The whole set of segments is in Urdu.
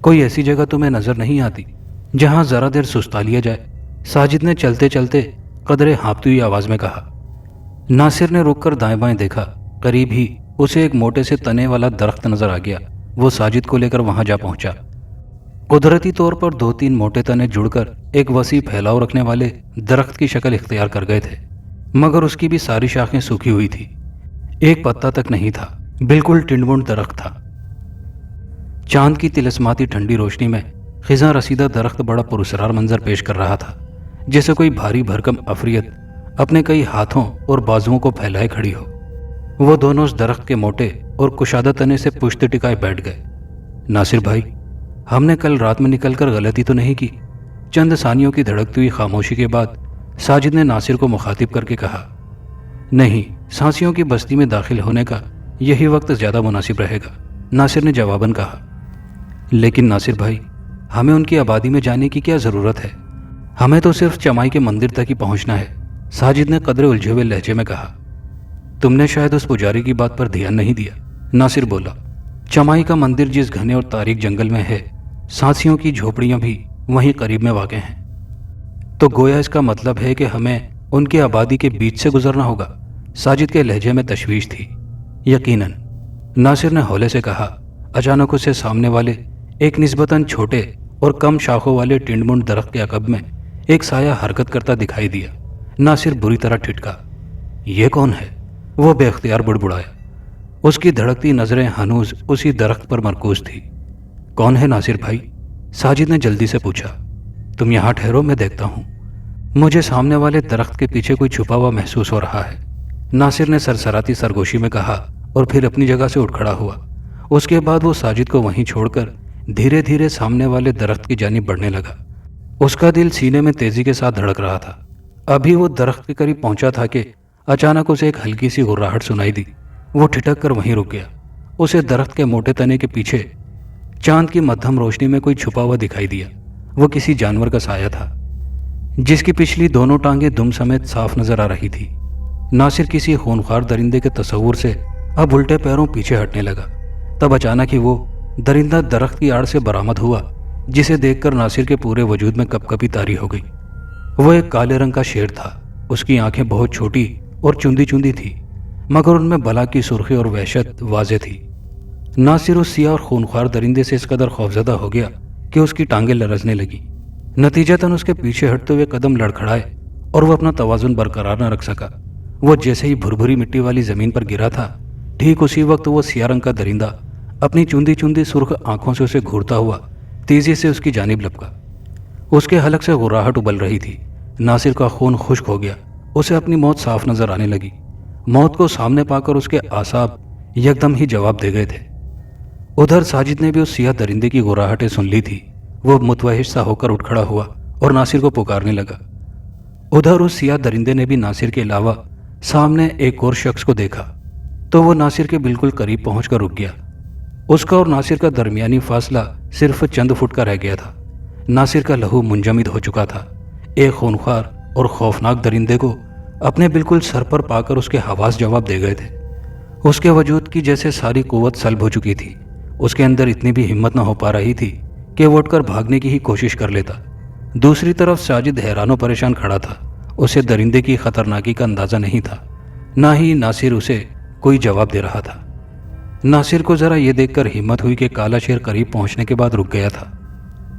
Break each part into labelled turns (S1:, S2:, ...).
S1: کوئی ایسی جگہ تمہیں نظر نہیں آتی جہاں ذرا دیر سستا لیا جائے؟ ساجد نے چلتے چلتے قدرے ہانپتی ہوئی آواز میں کہا۔ ناصر نے رک کر دائیں بائیں دیکھا۔ قریب ہی اسے ایک موٹے سے تنے والا درخت نظر آ گیا۔ وہ ساجد کو لے کر وہاں جا پہنچا۔ قدرتی طور پر 2-3 موٹے تنے جڑ کر ایک وسیع پھیلاؤ رکھنے والے درخت کی شکل اختیار کر گئے تھے، مگر اس کی بھی ساری شاخیں سوکھی ہوئی تھی، ایک پتا تک نہیں تھا، بالکل ٹنڈمنڈ درخت تھا۔ چاند کی طلسماتی ٹھنڈی روشنی میں خزاں رسیدہ درخت بڑا پراسرار منظر پیش کر رہا تھا، جیسے کوئی بھاری بھرکم عفریت اپنے کئی ہاتھوں اور بازوؤں کو پھیلائے کھڑی ہو۔ وہ دونوں اس درخت کے موٹے اور کشادہ تنے سے پشت ٹکائے بیٹھ گئے۔ ناصر بھائی، ہم نے کل رات میں نکل کر غلطی تو نہیں کی؟ چند ثانیوں کی دھڑکتی ہوئی خاموشی کے بعد ساجد نے ناصر کو مخاطب کر کے کہا۔ نہیں، سانسیوں کی بستی میں داخل ہونے کا یہی وقت زیادہ مناسب رہے گا، ناصر نے جواباً کہا۔ لیکن ناصر بھائی، ہمیں ان کی آبادی میں جانے کی کیا ضرورت ہے؟ ہمیں تو صرف چمائی کے مندر تک ہی پہنچنا ہے، ساجد نے قدرے الجھے ہوئے لہجے میں کہا۔ تم نے شاید اس پجاری کی بات پر دھیان نہیں دیا، ناصر بولا۔ چمائی کا مندر جس گھنے اور تاریک جنگل میں ہے، سانسیوں کی جھوپڑیاں بھی وہیں قریب میں واقع ہیں، تو گویا اس کا مطلب ہے کہ ہمیں ان کی آبادی کے بیچ سے گزرنا ہوگا، ساجد کے لہجے میں تشویش تھی۔ یقیناً، ناصر نے ہولے سے کہا۔ اچانک اسے سامنے والے ایک نسبتاً چھوٹے اور کم شاخوں والے ٹنڈمنڈ درخت کے عقب میں ایک سایہ حرکت کرتا دکھائی دیا۔ ناصر بری طرح ٹھٹکا۔ یہ کون ہے؟ وہ بے اختیار بڑبڑایا۔ اس کی دھڑکتی نظریں ہنوز اسی درخت پر مرکوز تھی۔ کون ہے ناصر بھائی؟ ساجد نے جلدی سے پوچھا۔ تم یہاں ٹھہرو، میں دیکھتا ہوں۔ مجھے سامنے والے درخت کے پیچھے کوئی چھپا ہوا محسوس ہو رہا ہے، ناصر نے سرسراتی سرگوشی میں کہا اور پھر اپنی جگہ سے اٹھ کھڑا ہوا۔ اس کے بعد وہ ساجد کو وہیں چھوڑ کر دھیرے دھیرے سامنے والے درخت کی جانب بڑھنے لگا۔ اس کا دل سینے میں تیزی کے ساتھ دھڑک رہا تھا۔ ابھی وہ درخت کے قریب پہنچا تھا کہ اچانک اسے ایک ہلکی سی غراہٹ سنائی دی۔ وہ ٹھٹک کر وہیں رک گیا۔ اسے درخت کے موٹے تنے کے پیچھے چاند کی مدھم روشنی میں کوئی چھپا ہوا دکھائی دیا۔ وہ کسی جانور کا سایہ تھا، جس کی پچھلی دونوں ٹانگیں دم سمیت صاف نظر آ رہی تھی۔ ناصر کسی خونخوار درندے کے تصور سے اب الٹے پیروں پیچھے ہٹنے لگا۔ تب اچانک ہی وہ درندہ درخت کی آڑ سے برآمد ہوا، جسے دیکھ کر ناصر کے پورے وجود میں کپ کپی طاری ہو گئی۔ وہ ایک کالے رنگ کا شیر تھا۔ اس کی آنکھیں بہت چھوٹی اور چندی چندی تھی، مگر ان میں بلا کی سرخی اور وحشت واضح تھی۔ ناصر اس سیاہ اور خونخوار درندے سے اس قدر خوفزدہ ہو گیا کہ اس کی ٹانگیں لرزنے لگیں۔ نتیجتاً اس کے پیچھے ہٹتے ہوئے قدم لڑکھڑائے اور وہ اپنا توازن برقرار نہ رکھ سکا۔ وہ جیسے ہی بھربھری مٹی والی زمین پر گرا تھا، ٹھیک اسی وقت وہ سیاہ رنگ کا درندہ اپنی چندی چندی سرخ آنکھوں سے اسے گھورتا ہوا تیزی سے اس کی جانب لپکا۔ اس کے حلق سے غراہٹ ابل رہی تھی۔ ناصر کا خون خشک ہو گیا۔ اسے اپنی موت صاف نظر آنے لگی۔ موت کو سامنے پا کر اس کے اعصاب یکدم ہی جواب دے گئے تھے۔ ادھر ساجد نے بھی اس سیاہ درندے کی غراہٹیں سن لی تھی۔ وہ متوحش سا ہو کر اٹھ کھڑا ہوا اور ناصر کو پکارنے لگا۔ ادھر اس سیاہ درندے نے بھی ناصر کے علاوہ سامنے ایک اور شخص کو دیکھا، تو وہ ناصر کے بالکل قریب پہنچ کر رک گیا۔ اس کا اور ناصر کا درمیانی فاصلہ صرف چند فٹ کا رہ گیا تھا۔ ناصر کا لہو منجمد ہو چکا تھا۔ ایک خونخوار اور خوفناک درندے کو اپنے بالکل سر پر پا کر اس کے حواس جواب دے گئے تھے۔ اس کے وجود کی جیسے ساری قوت سلب ہو چکی تھی۔ اس کے اندر اتنی بھی ہمت نہ ہو پا رہی تھی کہ وہ اٹھ کر بھاگنے کی ہی کوشش کر لیتا۔ دوسری طرف ساجد حیران و پریشان کھڑا تھا۔ اسے درندے کی خطرناکی کا اندازہ نہیں تھا، نہ ہی ناصر اسے کوئی جواب دے رہا تھا۔ ناصر کو ذرا یہ دیکھ کر ہمت ہوئی کہ کالا شیر قریب پہنچنے کے بعد رک گیا تھا،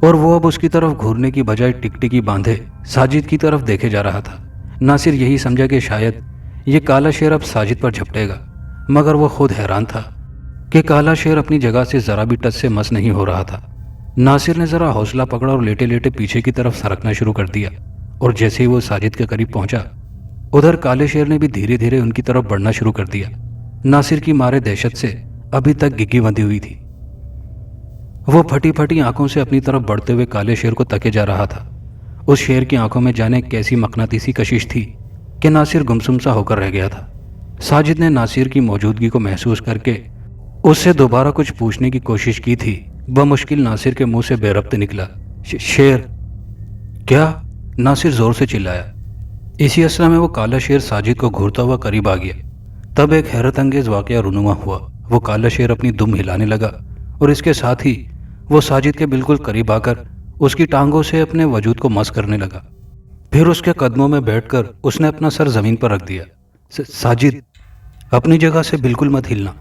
S1: اور وہ اب اس کی طرف گھورنے کی بجائے ٹکٹکی باندھے ساجد کی طرف دیکھے جا رہا تھا۔ ناصر یہی سمجھا کہ شاید یہ کالا شیر اب ساجد پر جھپٹے گا، مگر وہ خود حیران تھا کہ کالا شیر اپنی جگہ سے ذرا بھی ٹچ سے مس نہیں ہو رہا تھا۔ ناصر نے ذرا حوصلہ پکڑا اور لیٹے لیٹے پیچھے کی طرف سرکنا شروع کر دیا، اور جیسے ہی وہ ساجد کے قریب پہنچا، ادھر کالے شیر نے بھی دھیرے دھیرے ان کی طرف بڑھنا شروع کر دیا۔ ناصر کی مارے دہشت سے ابھی تک گگی بندھی ہوئی تھی۔ وہ پھٹی پھٹی آنکھوں سے اپنی طرف بڑھتے ہوئے کالے شیر کو تکے جا رہا تھا۔ اس شیر کی آنکھوں میں جانے کیسی مقناطیسی کشش تھی کہ ناصر گمسم سا ہو کر رہ گیا تھا۔ ساجد نے ناصر کی موجودگی کو محسوس کر کے اس سے دوبارہ کچھ پوچھنے کی کوشش کی تھی۔ بمشکل ناصر کے منہ سے بے ربط نکلا، شیر کیا؟ ناصر زور سے چلایا۔ اسی اسنا میں وہ کالا شیر ساجد کو گھورتا ہوا قریب آ گیا۔ تب ایک حیرت انگیز واقعہ رونما ہوا۔ وہ کالا شیر اپنی دم ہلانے لگا، اور اس کے ساتھ ہی وہ ساجد کے بالکل قریب آ کر اس کی ٹانگوں سے اپنے وجود کو مس کرنے لگا۔ پھر اس کے قدموں میں بیٹھ کر اس نے اپنا سر زمین پر رکھ دیا۔ ساجد، اپنی جگہ سے بالکل مت ہلنا،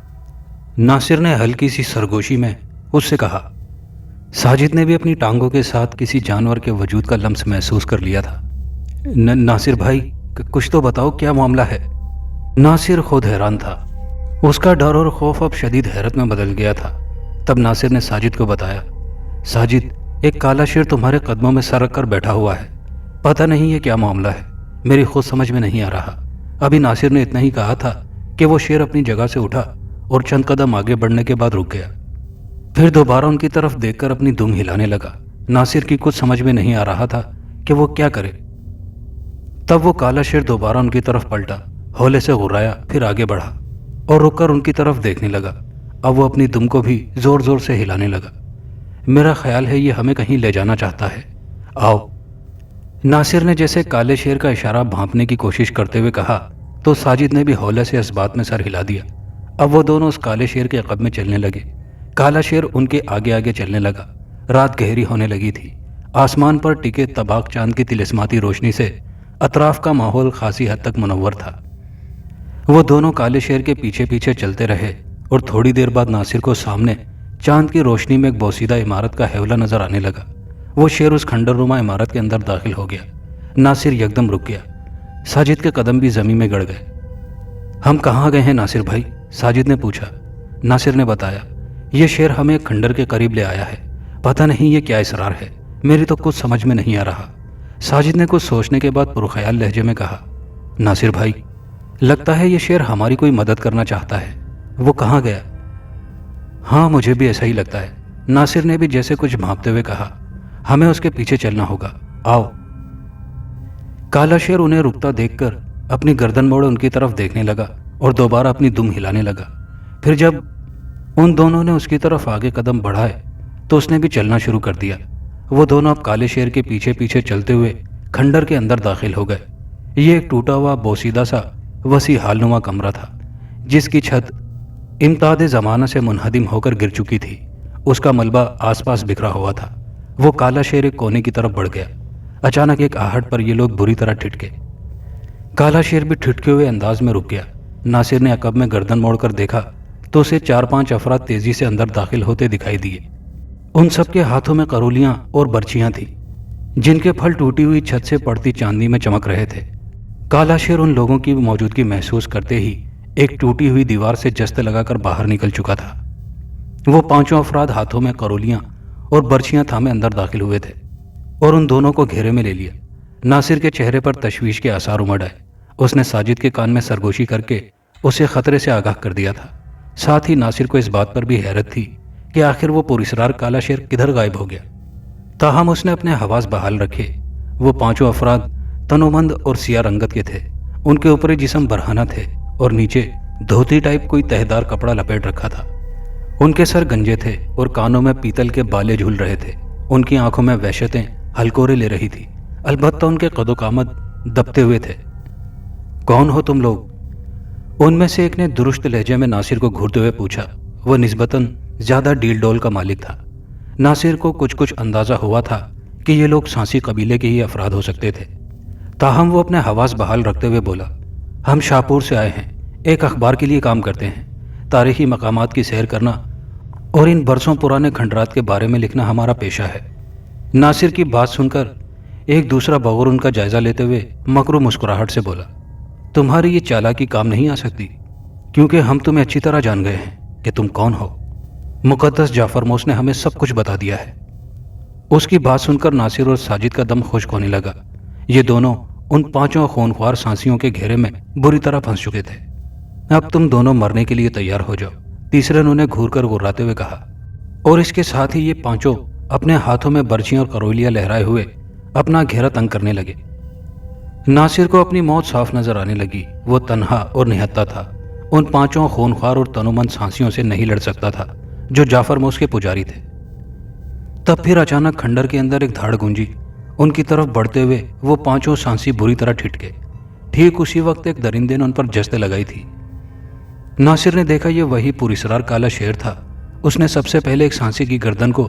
S1: ناصر نے ہلکی سی سرگوشی میں اس سے کہا۔ ساجد نے بھی اپنی ٹانگوں کے ساتھ کسی جانور کے وجود کا لمس محسوس کر لیا تھا۔ ناصر بھائی، کچھ تو بتاؤ، کیا معاملہ ہے؟ ناصر خود حیران تھا۔ اس کا ڈر اور خوف اب شدید حیرت میں بدل گیا تھا۔ تب ناصر نے ساجد کو بتایا، ساجد، ایک کالا شیر تمہارے قدموں میں سر رکھ کر بیٹھا ہوا ہے، پتہ نہیں یہ کیا معاملہ ہے، میری خود سمجھ میں نہیں آ رہا۔ ابھی ناصر نے اتنا ہی کہا تھا کہ وہ شیر اپنی جگہ سے اٹھا اور چند قدم آگے بڑھنے کے بعد رک گیا۔ پھر دوبارہ ان کی طرف دیکھ کر اپنی دم ہلانے لگا۔ ناصر کی کچھ سمجھ میں نہیں آ رہا تھا کہ وہ کیا کرے۔ تب وہ کالا شیر دوبارہ ان کی طرف پلٹا، ہولے سے غرایا، پھر آگے بڑھا اور رک کر ان کی طرف دیکھنے لگا۔ اب وہ اپنی دم کو بھی زور زور سے ہلانے لگا۔ میرا خیال ہے یہ ہمیں کہیں لے جانا چاہتا ہے، آؤ۔ ناصر نے جیسے کالے شیر کا اشارہ بھانپنے کی کوشش کرتے ہوئے کہا تو ساجد نے بھی ہولے سے اس بات میں سر ہلا دیا۔ اب وہ دونوں اس کالے شیر کے عقب میں چلنے لگے۔ کالا شیر ان کے آگے آگے چلنے لگا۔ رات گہری ہونے لگی تھی۔ آسمان پر ٹکے تباک چاند کی طلسماتی روشنی سے اطراف کا ماحول خاصی حد تک منور تھا۔ وہ دونوں کالے شیر کے پیچھے پیچھے چلتے رہے اور تھوڑی دیر بعد ناصر کو سامنے چاند کی روشنی میں ایک بوسیدہ عمارت کا حیولہ نظر آنے لگا۔ وہ شیر اس کھنڈر نما عمارت کے اندر داخل ہو گیا۔ ناصر یکدم رک گیا۔ ساجد کے قدم بھی زمین میں گڑ گئے۔ ہم کہاں گئے ہیں ناصر بھائی؟ ساجد نے پوچھا۔ ناصر نے بتایا، یہ شیر ہمیں ایک کھنڈر کے قریب لے آیا ہے، پتہ نہیں یہ کیا اسرار ہے، میری تو کچھ سمجھ میں نہیں آ رہا۔ ساجد نے کچھ سوچنے کے بعد پرخیال لہجے میں کہا، ناصر بھائی، لگتا ہے یہ شیر ہماری کوئی مدد کرنا چاہتا ہے، وہ کہاں گیا؟ ہاں، مجھے بھی ایسا ہی لگتا ہے، ناصر نے بھی جیسے کچھ بھانپتے ہوئے کہا۔ ہمیں اس کے پیچھے چلنا ہوگا، آؤ۔ کالا شیر انہیں رکتا دیکھ کر اپنی گردن موڑے ان کی طرف دیکھنے لگا اور دوبارہ اپنی دم ہلانے لگا۔ پھر جب ان دونوں نے اس کی طرف آگے قدم بڑھائے تو اس نے بھی چلنا شروع کر دیا۔ وہ دونوں اب کالے شیر کے پیچھے پیچھے چلتے ہوئے کھنڈر کے اندر داخل ہو گئے۔ یہ ایک ٹوٹا ہوا بوسیدہ سا وسیع حال نما کمرہ تھا جس کی چھت امتاد زمانہ سے منہدم ہو کر گر چکی تھی۔ اس کا ملبہ آس پاس بکھرا ہوا تھا۔ وہ کالا شیر ایک کونے کی طرف بڑھ گیا۔ اچانک ایک آہٹ پر یہ لوگ بری طرح ٹھٹکے۔ کالا شیر بھی ٹھٹکے ہوئے انداز میں رک گیا۔ ناصر نے عقب میں گردن موڑ کر دیکھا تو اسے 4-5 افراد تیزی سے اندر داخل ہوتے دکھائی دیے۔ ان سب کے ہاتھوں میں قرولیاں اور برچیاں تھیں جن کے پھل ٹوٹی ہوئی چھت سے پڑتی چاندنی میں چمک رہے تھے۔ کالا شیر ان لوگوں کی موجودگی محسوس کرتے ہی ایک ٹوٹی ہوئی دیوار سے جست لگا کر باہر نکل چکا تھا۔ وہ 5 افراد ہاتھوں میں قرولیاں اور برچیاں تھامے اندر داخل ہوئے تھے اور ان دونوں کو گھیرے میں لے لیا۔ ناصر کے چہرے پر تشویش کے آثار امڑ آئے۔ اس نے ساجد کے کان میں سرگوشی کر کے اسے خطرے سے آگاہ کر دیا تھا۔ ساتھ ہی ناصر کو اس بات پر بھی حیرت تھی کہ آخر وہ پراسرار کالا شیر کدھر غائب ہو گیا۔ تاہم اس نے اپنے حواس بحال رکھے۔ وہ 5 افراد تنومند اور سیاہ رنگت کے تھے۔ ان کے اوپری جسم برہنہ تھے اور نیچے دھوتی ٹائپ کوئی تہدار کپڑا لپیٹ رکھا تھا۔ ان کے سر گنجے تھے اور کانوں میں پیتل کے بالے جھول رہے تھے۔ ان کی آنکھوں میں وحشتیں ہلکورے لے رہی تھی، البتہ ان کے قد و قامت دبتے ہوئے تھے۔ کون ہو تم لوگ؟ ان میں سے ایک نے درست لہجے میں ناصر کو گھورتے ہوئے پوچھا۔ وہ نسبتاً زیادہ ڈیل ڈول کا مالک تھا۔ ناصر کو کچھ اندازہ ہوا تھا کہ یہ لوگ سانسی قبیلے کے ہی افراد ہو سکتے تھے، تاہم وہ اپنے حواس بحال رکھتے ہوئے بولا، ہم شاہپور سے آئے ہیں، ایک اخبار کے لیے کام کرتے ہیں۔ تاریخی مقامات کی سیر کرنا اور ان برسوں پرانے کھنڈرات کے بارے میں لکھنا ہمارا پیشہ ہے۔ ناصر کی بات سن کر ایک دوسرا بغور ان کا جائزہ لیتے ہوئے مکرو مسکراہٹ سے بولا، تمہاری یہ چالاکی کام نہیں آ سکتی، کیونکہ ہم تمہیں اچھی طرح جان گئے ہیں کہ تم کون ہو۔ مقدس جعفر موس نے ہمیں سب کچھ بتا دیا ہے۔ اس کی بات سن کر ناصر اور ساجد کا دم خشک ہونے لگا۔ یہ دونوں ان 5 خونخوار سانسیوں کے گھیرے میں بری طرح پھنس چکے تھے۔ اب تم دونوں مرنے کے لیے تیار ہو جاؤ، تیسرے نے انہیں گھور کر غراتے ہوئے کہا، اور اس کے ساتھ ہی یہ 5 اپنے ہاتھوں میں برچیاں اور کرولیاں لہرائے ہوئے اپنا گھیرا تنگ کرنے لگے۔ ناصر کو اپنی موت صاف نظر آنے لگی۔ وہ تنہا اور نہتا تھا، ان 5 خونخوار اور تنومند سانسیوں سے نہیں لڑ سکتا تھا جو جعفر موس کے پجاری تھے۔ تب پھر اچانک کھنڈر کے اندر ایک دھاڑ گونجی۔ ان کی طرف بڑھتے ہوئے وہ 5 سانسی بری طرح ٹھٹکے۔ ٹھیک اسی وقت ایک درندے نے ان پر جست لگائی تھی۔ ناصر نے دیکھا یہ وہی پراسرار کالا شیر تھا۔ اس نے سب سے پہلے ایک سانسی کی گردن کو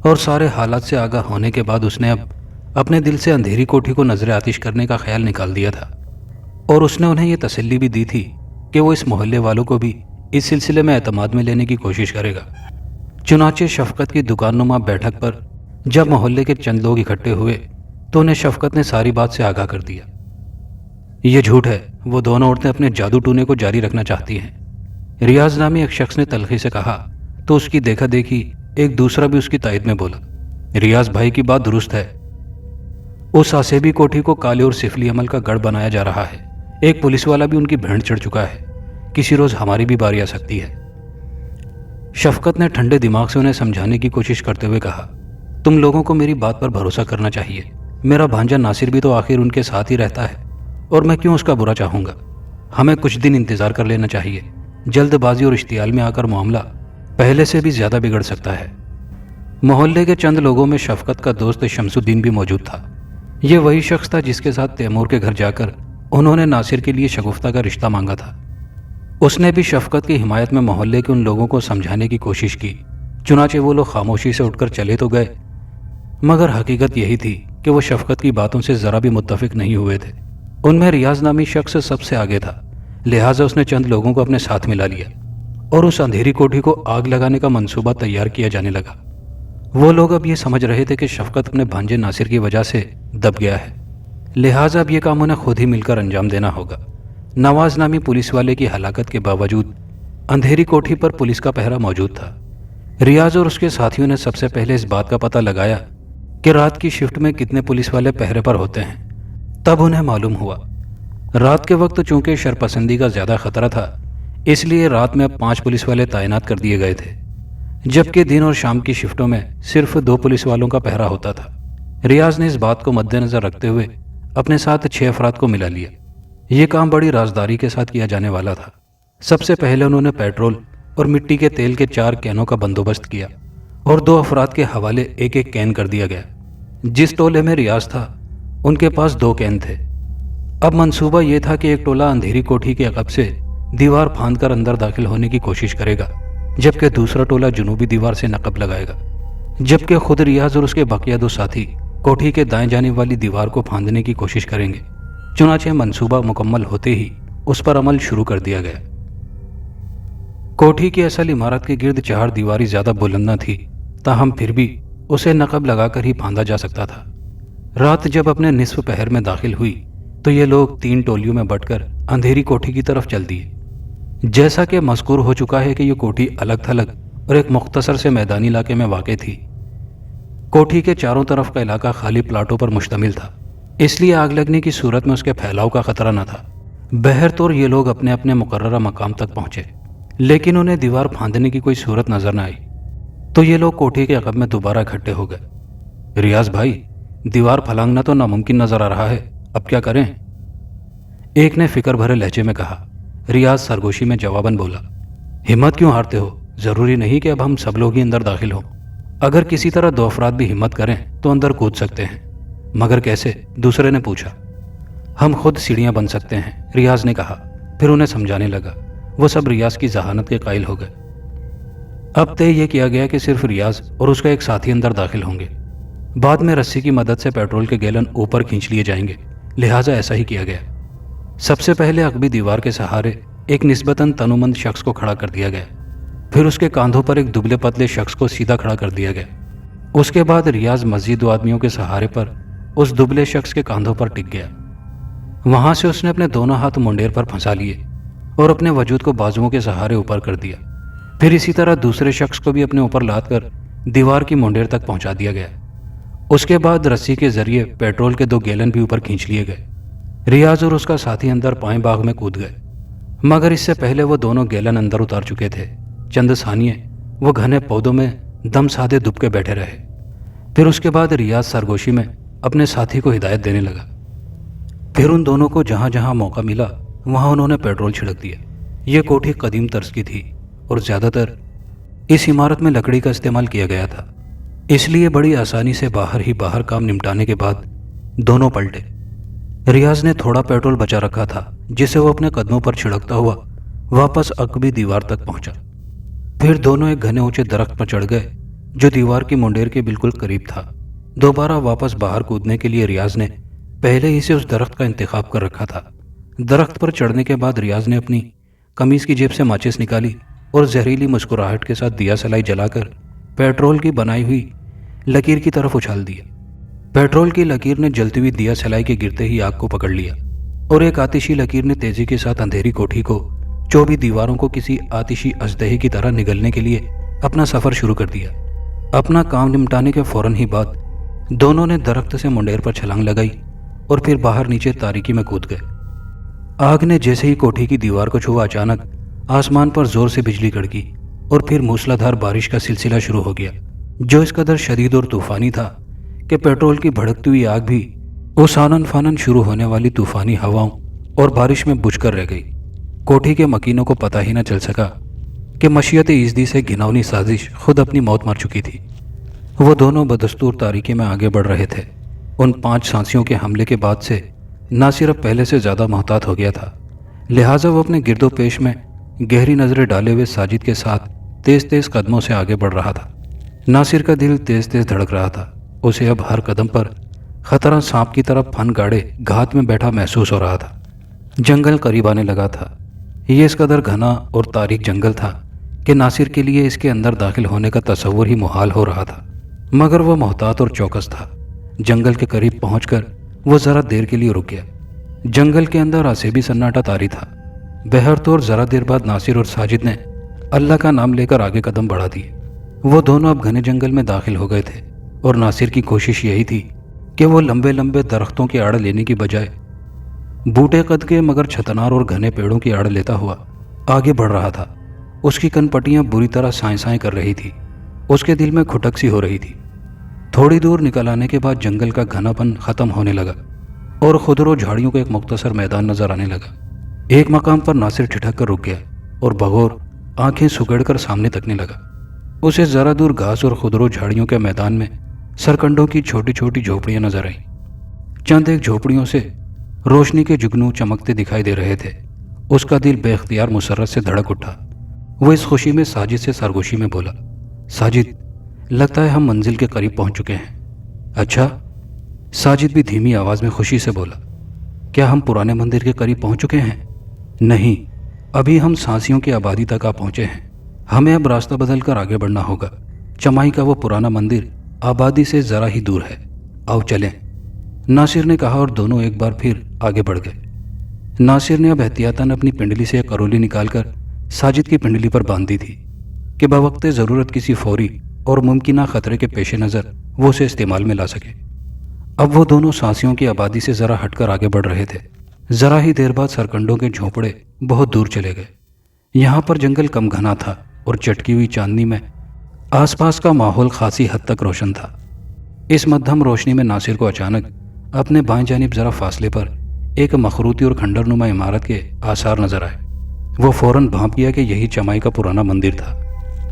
S1: اور سارے حالات سے آگاہ ہونے کے بعد اس نے اب اپنے دل سے اندھیری کوٹھی کو نظر آتش کرنے کا خیال نکال دیا تھا، اور اس نے انہیں یہ تسلی بھی دی تھی کہ وہ اس محلے والوں کو بھی اس سلسلے میں اعتماد میں لینے کی کوشش کرے گا۔ چنانچہ شفقت کی دکان نما بیٹھک پر جب محلے کے چند لوگ اکٹھے ہوئے تو انہیں شفقت نے ساری بات سے آگاہ کر دیا۔ یہ جھوٹ ہے، وہ دونوں عورتیں اپنے جادو ٹونے کو جاری رکھنا چاہتی ہیں، ریاض نامی ایک شخص نے تلخی سے کہا، تو اس کی دیکھا دیکھی ایک دوسرا بھی اس کی تائید میں بولا، ریاض بھائی کی بات درست ہے، اس آسیبی کوٹھی کو کالے اور سفلی عمل کا گڑھ بنایا جا رہا ہے، ایک پولیس والا بھی ان کی بھینٹ چڑھ چکا ہے، کسی روز ہماری بھی باری آ سکتی ہے۔ شفقت نے ٹھنڈے دماغ سے انہیں سمجھانے کی کوشش کرتے ہوئے کہا، تم لوگوں کو میری بات پر بھروسہ کرنا چاہیے، میرا بھانجا ناصر بھی تو آخر ان کے ساتھ ہی رہتا ہے، اور میں کیوں اس کا برا چاہوں گا؟ ہمیں کچھ دن انتظار کر لینا چاہیے، جلد بازی اور اشتعال میں آ کر معاملہ پہلے سے بھی زیادہ بگڑ سکتا ہے۔ محلے کے چند لوگوں میں شفقت کا دوست شمس الدین بھی موجود تھا۔ یہ وہی شخص تھا جس کے ساتھ تیمور کے گھر جا کر انہوں نے ناصر کے لیے شگفتہ کا رشتہ مانگا تھا۔ اس نے بھی شفقت کی حمایت میں محلے کے ان لوگوں کو سمجھانے کی کوشش کی، چنانچہ وہ لوگ خاموشی سے اٹھ کر چلے تو گئے، مگر حقیقت یہی تھی کہ وہ شفقت کی باتوں سے ذرا بھی متفق نہیں ہوئے تھے۔ ان میں ریاض نامی شخص سب سے آگے تھا، لہٰذا اس نے چند لوگوں کو اپنے ساتھ ملا لیا اور اس اندھیری کوٹھی کو آگ لگانے کا منصوبہ تیار کیا جانے لگا۔ وہ لوگ اب یہ سمجھ رہے تھے کہ شفقت اپنے بھانجے ناصر کی وجہ سے دب گیا ہے، لہٰذا اب یہ کام انہیں خود ہی مل کر انجام دینا ہوگا۔ نواز نامی پولیس والے کی ہلاکت کے باوجود اندھیری کوٹھی پر پولیس کا پہرا موجود تھا۔ ریاض اور اس کے ساتھیوں نے سب سے پہلے اس بات کا پتہ لگایا کہ رات کی شفٹ میں کتنے پولیس والے پہرے پر ہوتے ہیں۔ تب انہیں معلوم ہوا، رات کے وقت چونکہ شرپسندی کا زیادہ خطرہ تھا، اس لیے رات میں اب 5 پولیس والے تعینات کر دیے گئے تھے، جبکہ دن اور شام کی شفٹوں میں صرف 2 پولیس والوں کا پہرا ہوتا تھا۔ ریاض نے اس بات کو مد نظر رکھتے ہوئے اپنے ساتھ 6 افراد کو ملا لیا۔ یہ کام بڑی رازداری کے ساتھ کیا جانے والا تھا۔ سب سے پہلے انہوں نے پیٹرول اور مٹی کے تیل کے 4 کینوں کا بندوبست کیا اور 2 افراد کے حوالے ایک ایک کین کر دیا گیا۔ جس ٹولے میں ریاض تھا ان کے پاس 2 کین تھے۔ اب منصوبہ یہ تھا کہ ایک ٹولہ اندھیری کوٹھی کے عقب سے دیوار پھاند کر اندر داخل ہونے کی کوشش کرے گا، جبکہ دوسرا ٹولہ جنوبی دیوار سے نقب لگائے گا، جبکہ خود ریاض اور اس کے بقیہ 2 ساتھی کوٹھی کے دائیں جانب والی دیوار کو پھاندنے کی کوشش کریں گے۔ چنانچہ منصوبہ مکمل ہوتے ہی اس پر عمل شروع کر دیا گیا۔ کوٹھی کی اصل عمارت کے گرد 4 دیواری زیادہ بلند نہ تھی، تاہم پھر بھی اسے نقب لگا کر ہی پھاندا جا سکتا تھا۔ رات جب اپنے نصف پہر میں داخل ہوئی تو یہ لوگ 3 ٹولیوں میں بٹ کر اندھیری کوٹھی کی طرف چل دیے۔ جیسا کہ مذکور ہو چکا ہے کہ یہ کوٹھی الگ تھلگ اور ایک مختصر سے میدانی علاقے میں واقع تھی۔ کوٹھی کے چاروں طرف کا علاقہ خالی پلاٹوں پر مشتمل تھا، اس لیے آگ لگنے کی صورت میں اس کے پھیلاؤ کا خطرہ نہ تھا۔ بہرطور یہ لوگ اپنے اپنے مقررہ مقام تک پہنچے، لیکن انہیں دیوار پھاندنے کی کوئی صورت نظر نہ آئی، تو یہ لوگ کوٹھی کے عقب میں دوبارہ اکٹھے ہو گئے۔ ریاض بھائی، دیوار پھلانگنا تو ناممکن نظر آ رہا ہے، اب کیا کریں؟ ایک نے فکر بھرے لہجے میں کہا۔ ریاض سرگوشی میں جواباً بولا، ہمت کیوں ہارتے ہو؟ ضروری نہیں کہ اب ہم سب لوگ ہی اندر داخل ہوں، اگر کسی طرح 2 افراد بھی ہمت کریں تو اندر کود سکتے ہیں۔ مگر کیسے؟ دوسرے نے پوچھا۔ ہم خود سیڑھیاں بن سکتے ہیں، ریاض نے کہا، پھر انہیں سمجھانے لگا۔ وہ سب ریاض کی ذہانت کے قائل ہو گئے۔ اب طے یہ کیا گیا کہ صرف ریاض اور اس کا ایک ساتھی اندر داخل ہوں گے، بعد میں رسی کی مدد سے پیٹرول کے گیلن اوپر کھینچ لیے جائیں گے، لہٰذا ایسا ہی کیا گیا۔ سب سے پہلے عقبی دیوار کے سہارے ایک نسبتاً تنومند شخص کو کھڑا کر دیا گیا، پھر اس کے کاندھوں پر ایک دبلے پتلے شخص کو سیدھا کھڑا کر دیا گیا۔ اس کے بعد ریاض مزید 2 آدمیوں کے سہارے پر اس دبلے شخص کے کاندھوں پر ٹک گیا۔ وہاں سے اس نے اپنے دونوں ہاتھ منڈیر پر پھنسا لیے اور اپنے وجود کو بازوؤں کے سہارے اوپر کر دیا، پھر اسی طرح دوسرے شخص کو بھی اپنے اوپر لاد کر دیوار کی منڈیر تک پہنچا دیا گیا۔ اس کے بعد رسی کے ذریعے پیٹرول کے 2 گیلن بھی اوپر کھینچ لیے گئے۔ ریاض اور اس کا ساتھی اندر پائیں باغ میں کود گئے، مگر اس سے پہلے وہ دونوں گیلن اندر اتار چکے تھے۔ چند ثانیے وہ گھنے پودوں میں دم سادے دب کے بیٹھے رہے، پھر اس کے بعد ریاض سرگوشی میں اپنے ساتھی کو ہدایت دینے لگا۔ پھر ان دونوں کو جہاں جہاں موقع ملا وہاں انہوں نے پیٹرول چھڑک دیا۔ یہ کوٹھی قدیم طرز کی تھی اور زیادہ تر اس عمارت میں لکڑی کا استعمال کیا گیا تھا، اس لیے بڑی آسانی سے باہر کام نمٹانے کے بعد دونوں پلٹے۔ ریاض نے تھوڑا پیٹرول بچا رکھا تھا جسے وہ اپنے قدموں پر چھڑکتا ہوا واپس عقبی دیوار تک پہنچا۔ پھر دونوں ایک گھنے اونچے درخت پر چڑھ گئے جو دیوار کی منڈیر کے بالکل قریب تھا۔ دوبارہ واپس باہر کودنے کے لیے ریاض نے پہلے ہی سے اس درخت کا انتخاب کر رکھا تھا۔ درخت پر چڑھنے کے بعد ریاض نے اپنی قمیض کی جیب سے ماچس نکالی اور زہریلی مسکراہٹ کے ساتھ دیا سلائی جلا کر پیٹرول کی بنائی ہوئی لکیر کی طرف اچھال دیا۔ پیٹرول کی لکیر نے جلتی ہوئی دیا سلائی کے گرتے ہی آگ کو پکڑ لیا اور ایک آتشی لکیر نے تیزی کے ساتھ اندھیری کوٹھی کو چوبی دیواروں کو کسی آتشی اژدہے کی طرح نگلنے کے لیے اپنا سفر شروع کر دیا۔ اپنا کام نمٹانے کے فوراً ہی بعد دونوں نے درخت سے منڈیر پر چھلانگ لگائی اور پھر باہر نیچے تاریکی میں کود گئے۔ آگ نے جیسے ہی کوٹھی کی دیوار کو چھوا، اچانک آسمان پر زور سے بجلی کڑکی اور پھر موسلادھار بارش کا سلسلہ شروع ہو گیا، جو اس قدر شدید اور طوفانی تھا کہ پیٹرول کی بھڑکتی ہوئی آگ بھی اس آنن فانن شروع ہونے والی طوفانی ہواؤں اور بارش میں بجھ کر رہ گئی۔ کوٹھی کے مکینوں کو پتہ ہی نہ چل سکا کہ مشیت ایزدی سے گھناؤنی سازش خود اپنی موت مر چکی تھی۔ وہ دونوں بدستور تاریکی میں آگے بڑھ رہے تھے۔ ان 5 سانسیوں کے حملے کے بعد سے ناصر اب پہلے سے زیادہ محتاط ہو گیا تھا، لہٰذا وہ اپنے گرد و پیش میں گہری نظریں ڈالے ہوئے ساجد کے ساتھ تیز تیز قدموں سے آگے بڑھ رہا تھا۔ ناصر کا دل تیز تیز دھڑک رہا تھا۔ اسے اب ہر قدم پر خطرہ سانپ کی طرح پھن گاڑے گھات میں بیٹھا محسوس ہو رہا تھا۔ جنگل قریب آنے لگا تھا۔ یہ اس قدر گھنا اور تاریک جنگل تھا کہ ناصر کے لیے اس کے اندر داخل ہونے کا تصور ہی محال ہو رہا تھا، مگر وہ محتاط اور چوکس تھا۔ جنگل کے قریب پہنچ کر وہ ذرا دیر کے لیے رک گیا۔ جنگل کے اندر آسیبی سناٹا طاری تھا۔ بہرطور ذرا دیر بعد ناصر اور ساجد نے اللہ کا نام لے کر آگے قدم بڑھا دیے۔ وہ دونوں اب گھنے جنگل میں داخل ہو گئے تھے اور ناصر کی کوشش یہی تھی کہ وہ لمبے لمبے درختوں کی آڑ لینے کی بجائے بوٹے قد کے مگر چھتنار اور گھنے پیڑوں کی آڑ لیتا ہوا آگے بڑھ رہا تھا۔ اس کی کن پٹیاں بری طرح سائیں سائیں کر رہی تھی۔ اس کے دل میں کھٹک سی ہو رہی تھی۔ تھوڑی دور نکل آنے کے بعد جنگل کا گھنا پن ختم ہونے لگا اور خضرو جھاڑیوں کا ایک مختصر میدان نظر آنے لگا۔ ایک مقام پر ناصر ٹھٹک کر رک گیا اور بغور آنکھیں سگڑ کر سامنے تکنے لگا۔ اسے ذرا دور گھاس اور خضرو جھاڑیوں کے میدان میں سرکنڈوں کی چھوٹی چھوٹی جھوپڑیاں نظر آئیں۔ چند ایک جھوپڑیوں سے روشنی کے جگنو چمکتے دکھائی دے رہے تھے۔ اس کا دل بے اختیار مسرت سے دھڑک اٹھا۔ وہ اس خوشی میں ساجد سے سرگوشی میں بولا، ساجد، لگتا ہے ہم منزل کے قریب پہنچ چکے ہیں۔ اچھا؟ ساجد بھی دھیمی آواز میں خوشی سے بولا، کیا ہم پرانے مندر کے قریب پہنچ چکے ہیں؟ نہیں، ابھی ہم سانسیوں کی آبادی تک آ پہنچے ہیں۔ ہمیں اب راستہ بدل کر آگے بڑھنا ہوگا۔ چمائی کا وہ پرانا مندر آبادی سے ذرا ہی دور ہے، آؤ چلیں، ناصر نے کہا اور دونوں ایک بار پھر آگے بڑھ گئے۔ ناصر نے اب احتیاطاً اپنی پنڈلی سے ایک کرولی نکال کر ساجد کی پنڈلی پر باندھ دی تھی کہ بوقت ضرورت کسی فوری اور ممکنہ خطرے کے پیش نظر وہ اسے استعمال میں لا سکے۔ اب وہ دونوں سانسیوں کی آبادی سے ذرا ہٹ کر آگے بڑھ رہے تھے۔ ذرا ہی دیر بعد سرکنڈوں کے جھونپڑے بہت دور چلے گئے۔ یہاں پر جنگل کم گھنا تھا اور چٹکی ہوئی چاندنی میں آس پاس کا ماحول خاصی حد تک روشن تھا۔ اس مدھم روشنی میں ناصر کو اچانک اپنے بائیں جانب ذرا فاصلے پر ایک مخروطی اور کھنڈر نما عمارت کے آثار نظر آئے۔ وہ فوراً بھانپ گیا کہ یہی چمائی کا پرانا مندر تھا۔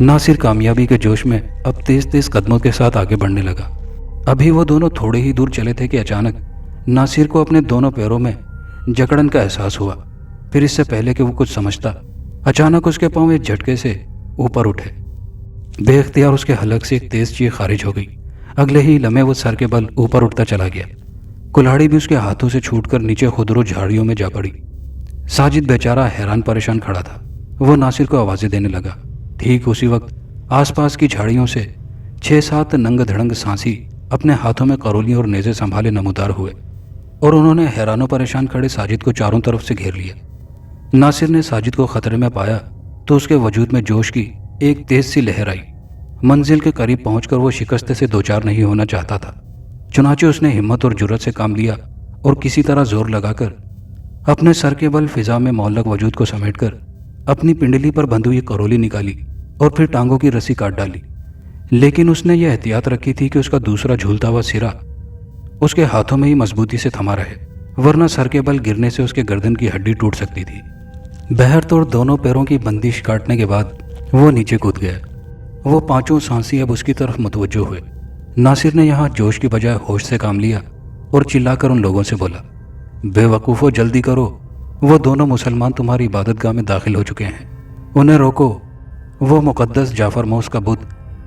S1: ناصر کامیابی کے جوش میں اب تیز تیز قدموں کے ساتھ آگے بڑھنے لگا۔ ابھی وہ دونوں تھوڑے ہی دور چلے تھے کہ اچانک ناصر کو اپنے دونوں پیروں میں جکڑن کا احساس ہوا۔ پھر اس سے پہلے کہ وہ کچھ سمجھتا، اچانک اس کے پاؤں ایک جھٹکے سے اوپر اٹھے۔ بے اختیار اس کے حلق سے ایک تیز چیخ خارج ہو گئی۔ اگلے ہی لمحے وہ سر کے بل اوپر اٹھتا چلا گیا۔ کلاڑی بھی اس کے ہاتھوں سے چھوٹ کر نیچے خضرو جھاڑیوں میں جا پڑی۔ ساجد بیچارہ حیران پریشان کھڑا تھا۔ وہ ناصر کو آوازیں دینے لگا۔ ٹھیک اسی وقت آس پاس کی جھاڑیوں سے 6-7 ننگ دھڑنگ سانسی اپنے ہاتھوں میں کرولیاں اور نیزے سنبھالے نمودار ہوئے اور انہوں نے حیران و پریشان کھڑے ساجد کو چاروں طرف سے گھیر لیا۔ ناصر نے ساجد کو خطرے میں پایا تو اس کے وجود میں جوش کی ایک تیز سی لہر آئی۔ منزل کے قریب پہنچ کر وہ شکست سے دوچار نہیں ہونا چاہتا تھا، چنانچہ اس نے ہمت اور جرأت سے کام لیا اور کسی طرح زور لگا کر اپنے سر کے بل فضا میں معلق وجود کو سمیٹ کر اپنی پنڈلی پر بندھی ہوئی کرولی نکالی اور پھر ٹانگوں کی رسی کاٹ ڈالی۔ لیکن اس نے یہ احتیاط رکھی تھی کہ اس کا دوسرا جھولتا ہوا سرا اس کے ہاتھوں میں ہی مضبوطی سے تھما رہے، ورنہ سر کے بل گرنے سے اس کے گردن کی ہڈی ٹوٹ سکتی تھی۔ بہرطور دونوں پیروں کی بندش کاٹنے کے بعد وہ نیچے کود گیا۔ وہ پانچوں سانسی اب اس کی طرف متوجہ ہوئے۔ ناصر نے یہاں جوش کی بجائے ہوش سے کام لیا اور چلا کر ان لوگوں سے بولا، بے وقوفو جلدی کرو، وہ دونوں مسلمان تمہاری عبادت گاہ میں داخل ہو چکے ہیں، انہیں روکو۔ وہ مقدس جعفر موس کا بت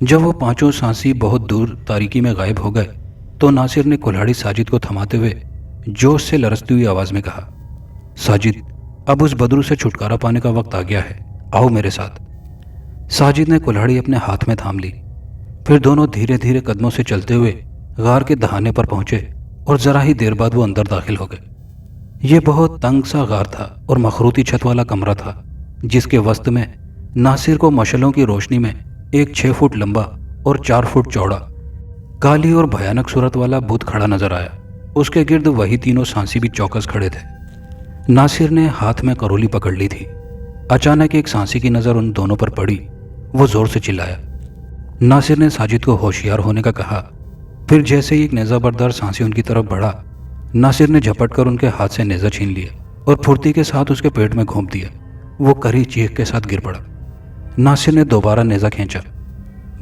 S1: جب وہ پانچوں سانسی بہت دور تاریکی میں غائب ہو گئے تو ناصر نے کلہاڑی ساجد کو تھماتے ہوئے جوش سے لرزتی ہوئی آواز میں کہا، ساجد، اب اس بدرو سے چھٹکارا پانے کا وقت آ گیا ہے، آؤ میرے ساتھ۔ ساجد نے کلہاڑی اپنے ہاتھ میں تھام لی، پھر دونوں دھیرے دھیرے قدموں سے چلتے ہوئے غار کے دہانے پر پہنچے اور ذرا ہی دیر بعد وہ اندر داخل ہو گئے۔ یہ بہت تنگ سا غار تھا اور مخروطی چھت والا کمرہ تھا، جس کے وسط میں ناصر کو مشعلوں کی روشنی میں ایک 6 فٹ لمبا اور 4 فٹ چوڑا کالی اور بھیانک صورت والا بت کھڑا نظر آیا۔ اس کے گرد وہی تینوں سانسی بھی چوکس کھڑے تھے۔ ناصر نے ہاتھ میں کرولی پکڑ لی تھی۔ اچانک ایک سانسی کی نظر ان دونوں پر پڑی۔ وہ زور سے چلایا۔ ناصر نے ساجد کو ہوشیار ہونے کا کہا، پھر جیسے ہی ایک نیزہ بردار سانسی ان کی طرف بڑھا، ناصر نے جھپٹ کر ان کے ہاتھ سے نیزہ چھین لیا اور پھرتی کے ساتھ اس کے پیٹ میں گھونپ دیا۔ وہ کری چیخ کے ساتھ گر پڑا۔ ناصر نے دوبارہ نیزہ کھینچا۔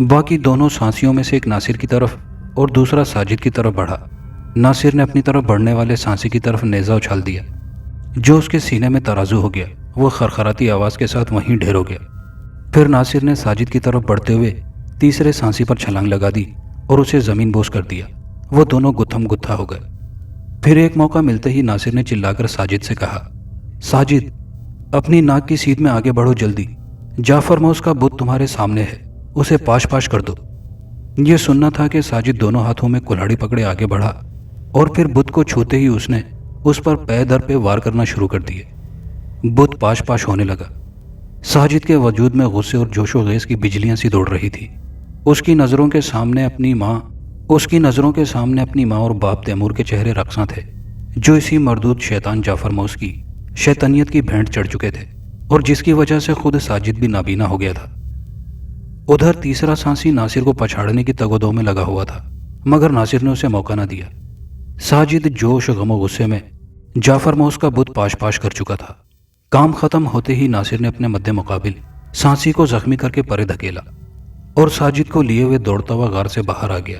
S1: باقی دونوں سانسیوں میں سے ایک ناصر کی طرف اور دوسرا ساجد کی طرف بڑھا۔ ناصر نے اپنی طرف بڑھنے والے سانسی کی طرف نیزہ اچھال دیا، جو اس کے سینے میں ترازو ہو گیا۔ وہ خرخراتی آواز کے ساتھ وہیں ڈھیر ہو گیا۔ پھر ناصر نے ساجد کی طرف بڑھتے ہوئے تیسرے سانسی پر چھلانگ لگا دی اور اسے زمین بوس کر دیا۔ وہ دونوں گتھم گتھا ہو گئے۔ پھر ایک موقع ملتے ہی ناصر نے چلا کر ساجد سے کہا، ساجد، اپنی ناک کی سیدھ میں آگے بڑھو جلدی، جعفر موس کا بت تمہارے سامنے ہے، اسے پاش پاش کر دو۔ یہ سننا تھا کہ ساجد دونوں ہاتھوں میں کلہاڑی پکڑے آگے بڑھا اور پھر بت کو چھوتے ہی اس نے اس پر پے در پہ وار کرنا شروع کر دیے۔ بت پاش پاش ہونے لگا۔ ساجد کے وجود میں غصے اور جوش و خیز کی بجلیاں سی دوڑ رہی تھی۔ اس کی نظروں کے سامنے اپنی ماں اور باپ تیمور کے چہرے رقصاں تھے، جو اسی مردود شیطان جعفر موس کی شیطانیت کی بھینٹ چڑھ چکے تھے اور جس کی وجہ سے خود ساجد بھی نابینا ہو گیا تھا۔ ادھر تیسرا سانسی ناصر کو پچھاڑنے کی تگ و دو میں لگا ہوا تھا، مگر ناصر نے اسے موقع نہ دیا۔ ساجد جوش غم و غصے میں جعفر موس کا بت پاش پاش کر چکا تھا۔ کام ختم ہوتے ہی ناصر نے اپنے مد مقابل سانسی کو زخمی کر کے پرے دھکیلا اور ساجد کو لیے ہوئے دوڑتا ہوا غار سے باہر آ گیا۔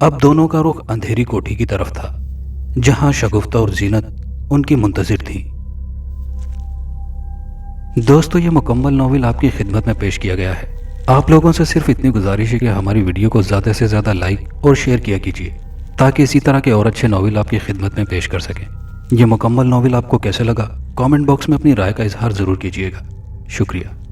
S1: اب دونوں کا رخ اندھیری کوٹھی کی طرف تھا، جہاں شگفتہ اور زینت ان کی منتظر تھی۔ دوستو، یہ مکمل ناول آپ کی خدمت میں پیش کیا گیا ہے۔ آپ لوگوں سے صرف اتنی گزارش ہے کہ ہماری ویڈیو کو زیادہ سے زیادہ لائک اور شیئر کیا کیجیے، تاکہ اسی طرح کے اور اچھے ناول آپ کی خدمت میں پیش کر سکیں۔ یہ مکمل ناول آپ کو کیسے لگا، کامنٹ باکس میں اپنی رائے کا اظہار ضرور کیجیے گا۔ شکریہ۔